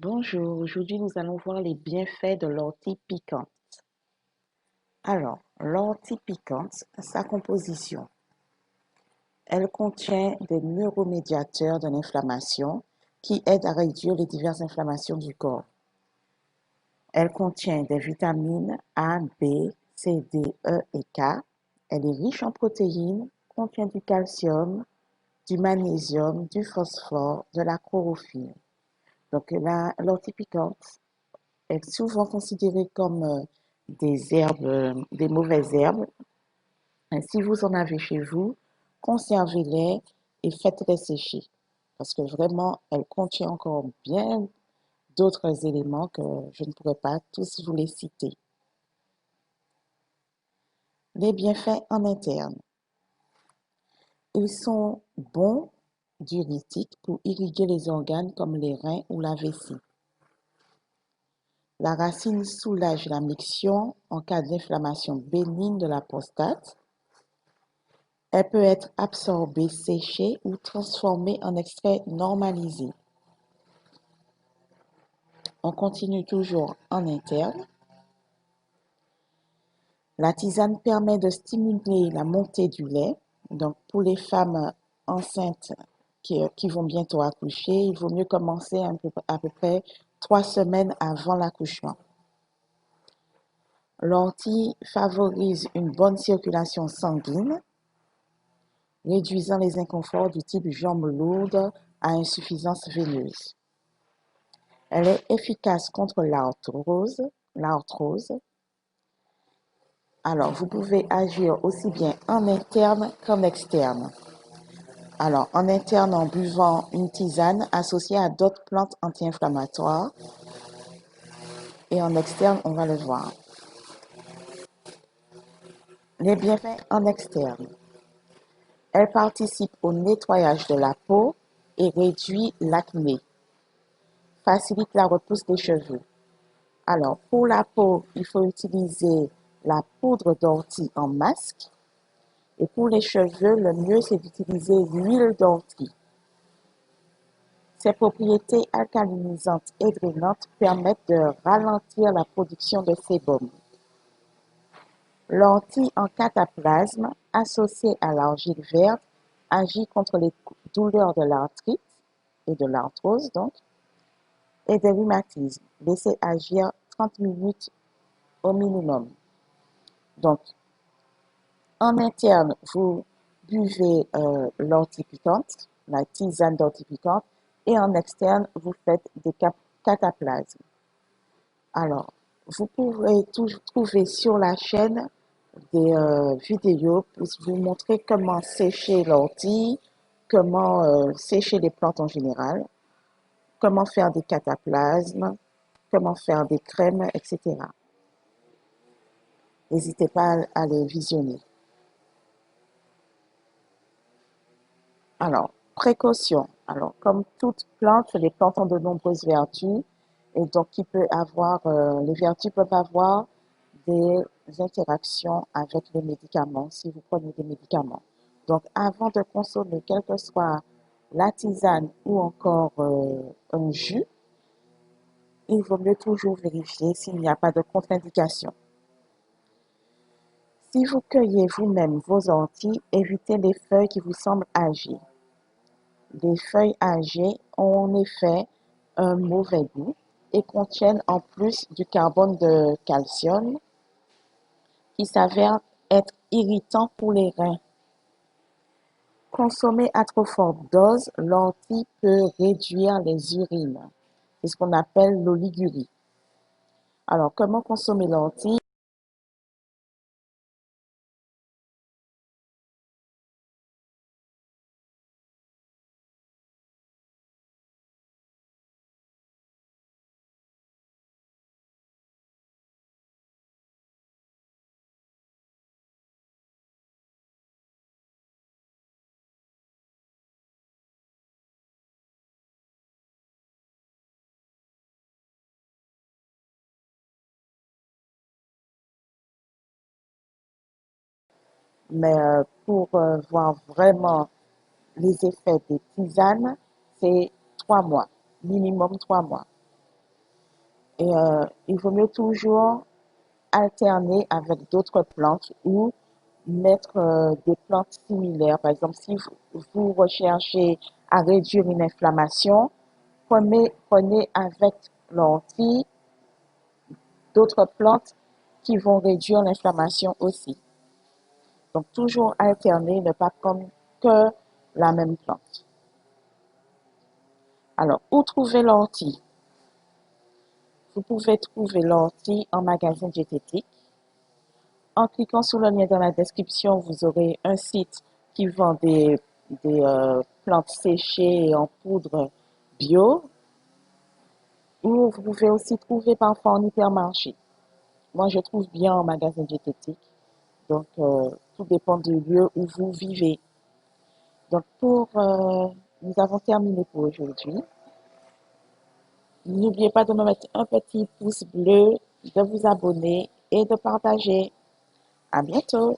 Bonjour, aujourd'hui nous allons voir les bienfaits de l'ortie piquante. Alors, l'ortie piquante, sa composition. Elle contient des neuromédiateurs de l'inflammation qui aident à réduire les diverses inflammations du corps. Elle contient des vitamines A, B, C, D, E et K. Elle est riche en protéines, contient du calcium, du magnésium, du phosphore, de la chlorophylle. Donc, l'ortie piquante est souvent considérée comme des herbes, des mauvaises herbes. Et si vous en avez chez vous, conservez-les et faites-les sécher. Parce que vraiment, elle contient encore bien d'autres éléments que je ne pourrais pas tous vous les citer. Les bienfaits en interne. Ils sont bons diurétiques pour irriguer les organes comme les reins ou la vessie. La racine soulage la miction en cas d'inflammation bénigne de la prostate. Elle peut être absorbée, séchée ou transformée en extrait normalisé. On continue toujours en interne. La tisane permet de stimuler la montée du lait. Donc, pour les femmes enceintes qui vont bientôt accoucher, il vaut mieux commencer à peu près 3 semaines avant l'accouchement. L'ortie favorise une bonne circulation sanguine, réduisant les inconforts du type jambes lourdes à insuffisance veineuse. Elle est efficace contre l'arthrose. Alors, vous pouvez agir aussi bien en interne qu'en externe. Alors, en interne, en buvant une tisane associée à d'autres plantes anti-inflammatoires. Et en externe, on va le voir. Les bienfaits en externe. Elle participe au nettoyage de la peau et réduit l'acné. Facilite la repousse des cheveux. Alors, pour la peau, il faut utiliser la poudre d'ortie en masque. Et pour les cheveux, le mieux, c'est d'utiliser l'huile d'ortie. Ses propriétés alcalinisantes et drainantes permettent de ralentir la production de sébum. L'ortie en cataplasme, associée à l'argile verte, agit contre les douleurs de l'arthrite et de l'arthrose, donc, et des rhumatismes. Laissez agir 30 minutes au minimum. Donc, en interne, vous buvez l'ortie piquante, la tisane d'ortie piquante, et en externe, vous faites des cataplasmes. Alors, vous pourrez trouver sur la chaîne des vidéos pour vous montrer comment sécher l'ortie, comment sécher les plantes en général, comment faire des cataplasmes, comment faire des crèmes, etc. N'hésitez pas à les visionner. Alors, précaution. Alors, comme toute plante, les plantes ont de nombreuses vertus et donc les vertus peuvent avoir des interactions avec les médicaments si vous prenez des médicaments. Donc, avant de consommer, quelle que soit la tisane ou encore un jus, il vaut mieux toujours vérifier s'il n'y a pas de contre-indication. Si vous cueillez vous-même vos orties, évitez les feuilles qui vous semblent âgées. Les feuilles âgées ont en effet un mauvais goût et contiennent en plus du carbone de calcium qui s'avère être irritant pour les reins. Consommé à trop forte dose, l'ortie peut réduire les urines. C'est ce qu'on appelle l'oligurie. Alors, comment consommer l'ortie? Mais pour voir vraiment les effets des tisanes, c'est 3 mois, minimum 3 mois. Et il vaut mieux toujours alterner avec d'autres plantes ou mettre des plantes similaires. Par exemple, si vous recherchez à réduire une inflammation, prenez avec l'ortie d'autres plantes qui vont réduire l'inflammation aussi. Donc, toujours alterner, ne pas prendre que la même plante. Alors, où trouver l'ortie? Vous pouvez trouver l'ortie en magasin diététique. En cliquant sur le lien dans la description, vous aurez un site qui vend des plantes séchées et en poudre bio, ou vous pouvez aussi trouver parfois en hypermarché. Moi, je trouve bien en magasin diététique, donc tout dépend du lieu où vous vivez. Donc, nous avons terminé pour aujourd'hui. N'oubliez pas de me mettre un petit pouce bleu, de vous abonner et de partager. À bientôt!